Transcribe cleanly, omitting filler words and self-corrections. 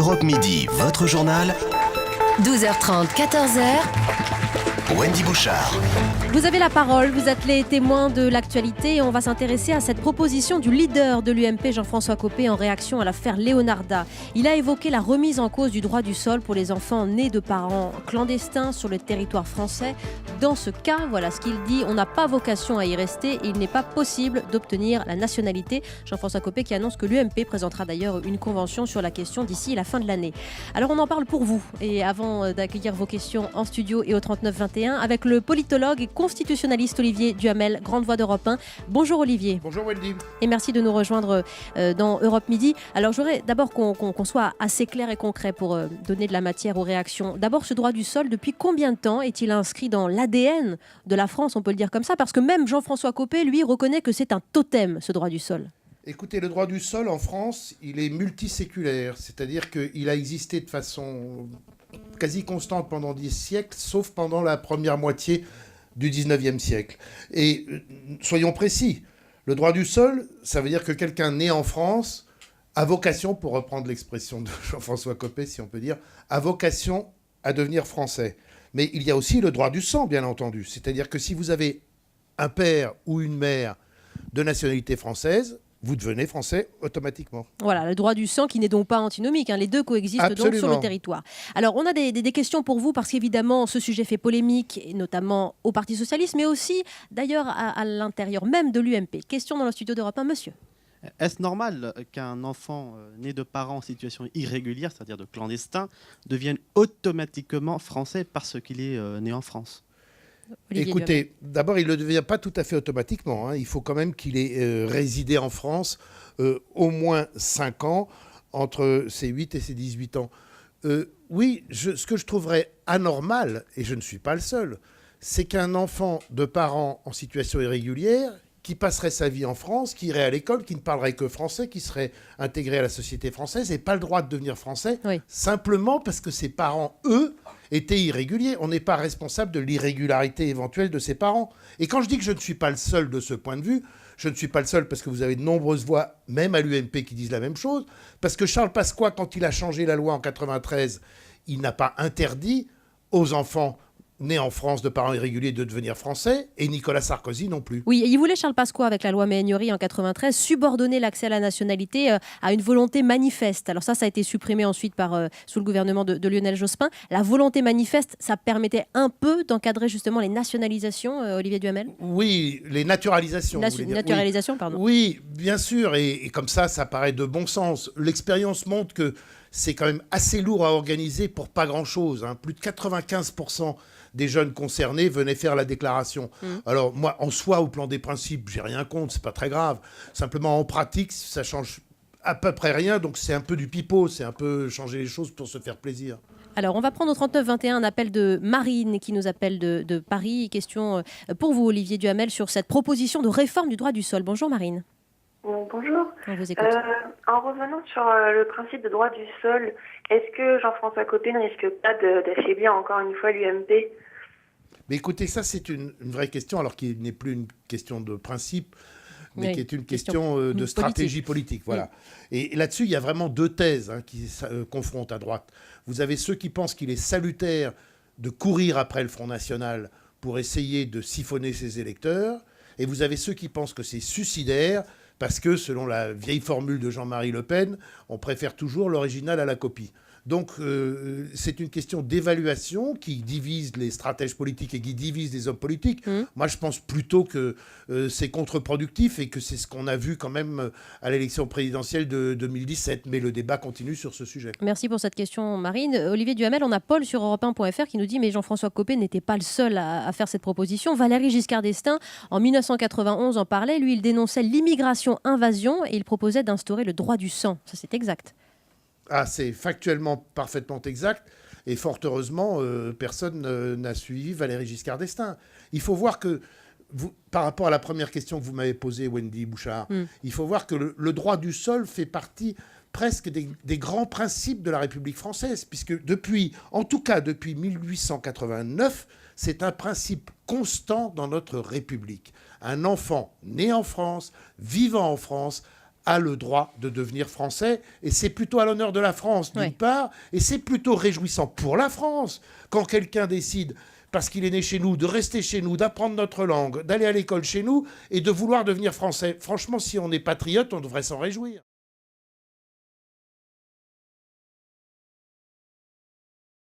Europe Midi, votre journal, 12h30, 14h. Wendy Bouchard. Vous avez la parole, vous êtes les témoins de l'actualité et on va s'intéresser à cette proposition du leader de l'UMP, Jean-François Copé, en réaction à l'affaire Leonarda. Il a évoqué la remise en cause du droit du sol pour les enfants nés de parents clandestins sur le territoire français. Dans ce cas, voilà ce qu'il dit, on n'a pas vocation à y rester et il n'est pas possible d'obtenir la nationalité. Jean-François Copé qui annonce que l'UMP présentera d'ailleurs une convention sur la question d'ici la fin de l'année. Alors on en parle pour vous et avant d'accueillir vos questions en studio et au 3921 avec le politologue et constitutionnaliste Olivier Duhamel, grande voix d'Europe 1. Bonjour Olivier. Bonjour Wendy. Et merci de nous rejoindre dans Europe Midi. Alors j'aurais d'abord qu'on soit assez clair et concret pour donner de la matière aux réactions. D'abord, ce droit du sol, depuis combien de temps est-il inscrit dans l'ADN de la France, on peut le dire comme ça, parce que même Jean-François Copé, lui, reconnaît que c'est un totem, ce droit du sol. Écoutez, le droit du sol en France, il est multiséculaire, c'est-à-dire qu'il a existé de façon quasi constante pendant 10 siècles, sauf pendant la première moitié du 19e siècle. Et soyons précis, le droit du sol, ça veut dire que quelqu'un né en France a vocation, pour reprendre l'expression de Jean-François Copé, si on peut dire, a vocation à devenir français. Mais il y a aussi le droit du sang, bien entendu. C'est-à-dire que si vous avez un père ou une mère de nationalité française, vous devenez français automatiquement. Voilà, le droit du sang qui n'est donc pas antinomique. Les deux coexistent Absolument. donc sur le territoire. Alors, on a des questions pour vous parce qu'évidemment, ce sujet fait polémique, et notamment au Parti Socialiste, mais aussi d'ailleurs à l'intérieur même de l'UMP. Question dans le studio d'Europe 1, monsieur. Est-ce normal qu'un enfant né de parents en situation irrégulière, c'est-à-dire de clandestin, devienne automatiquement français parce qu'il est né en France ? Olivier Écoutez, d'abord, il ne le devient pas tout à fait automatiquement. Il faut quand même qu'il ait résidé en France au moins 5 ans, entre ses 8 et ses 18 ans. Oui, ce que je trouverais anormal, et je ne suis pas le seul, c'est qu'un enfant de parents en situation irrégulière qui passerait sa vie en France, qui irait à l'école, qui ne parlerait que français, qui serait intégré à la société française, n'ait pas le droit de devenir français, Oui. simplement parce que ses parents, eux, étaient irréguliers. On n'est pas responsable de l'irrégularité éventuelle de ses parents. Et quand je dis que je ne suis pas le seul de ce point de vue, je ne suis pas le seul parce que vous avez de nombreuses voix, même à l'UMP, qui disent la même chose. Parce que Charles Pasqua, quand il a changé la loi en 93, il n'a pas interdit aux enfants nés en France de parents irréguliers de devenir français, et Nicolas Sarkozy non plus. Oui, il voulait, Charles Pasqua, avec la loi Méhaignerie en 93, subordonner l'accès à la nationalité à une volonté manifeste. Alors ça a été supprimé ensuite sous le gouvernement de Lionel Jospin. La volonté manifeste, ça permettait un peu d'encadrer justement les nationalisations, Olivier Duhamel ? Oui, les naturalisations. Naturalisation, oui. pardon. Oui, bien sûr, et comme ça paraît de bon sens. L'expérience montre que c'est quand même assez lourd à organiser pour pas grand-chose. Plus de 95% des jeunes concernés venaient faire la déclaration. Alors moi, en soi, au plan des principes, j'ai rien contre, c'est pas très grave. Simplement, en pratique, ça change à peu près rien, donc c'est un peu du pipeau, c'est un peu changer les choses pour se faire plaisir. Alors, on va prendre au 39-21 un appel de Marine qui nous appelle de Paris. Question pour vous, Olivier Duhamel, sur cette proposition de réforme du droit du sol. Bonjour Marine. Bonjour. On vous écoute. En revenant sur le principe de droit du sol, est-ce que Jean-François Copé ne risque pas d'affaiblir encore une fois l'UMP ? Mais écoutez, ça c'est une vraie question, alors qu'il n'est plus une question de principe, mais qui est une question de stratégie politique. Voilà. Et là-dessus, il y a vraiment deux thèses qui confrontent à droite. Vous avez ceux qui pensent qu'il est salutaire de courir après le Front National pour essayer de siphonner ses électeurs, et vous avez ceux qui pensent que c'est suicidaire, parce que, selon la vieille formule de Jean-Marie Le Pen, on préfère toujours l'original à la copie. Donc, c'est une question d'évaluation qui divise les stratèges politiques et qui divise les hommes politiques. Moi, je pense plutôt que c'est contre-productif et que c'est ce qu'on a vu quand même à l'élection présidentielle de 2017. Mais le débat continue sur ce sujet. Merci pour cette question, Marine. Olivier Duhamel, on a Paul sur Europe1.fr qui nous dit « Mais Jean-François Copé n'était pas le seul à faire cette proposition. Valéry Giscard d'Estaing, en 1991, en parlait. Lui, il dénonçait l'immigration-invasion et il proposait d'instaurer le droit du sang. » Ça, c'est exact. Ah, c'est factuellement parfaitement exact. Et fort heureusement, personne n'a suivi Valéry Giscard d'Estaing. Il faut voir que, par rapport à la première question que vous m'avez posée, Wendy Bouchard, il faut voir que le droit du sol fait partie presque des grands principes de la République française, puisque en tout cas depuis 1889, c'est un principe constant dans notre République. Un enfant né en France, vivant en France, a le droit de devenir français, et c'est plutôt à l'honneur de la France, d'une part, et c'est plutôt réjouissant pour la France quand quelqu'un décide, parce qu'il est né chez nous, de rester chez nous, d'apprendre notre langue, d'aller à l'école chez nous, et de vouloir devenir français. Franchement, si on est patriote, on devrait s'en réjouir.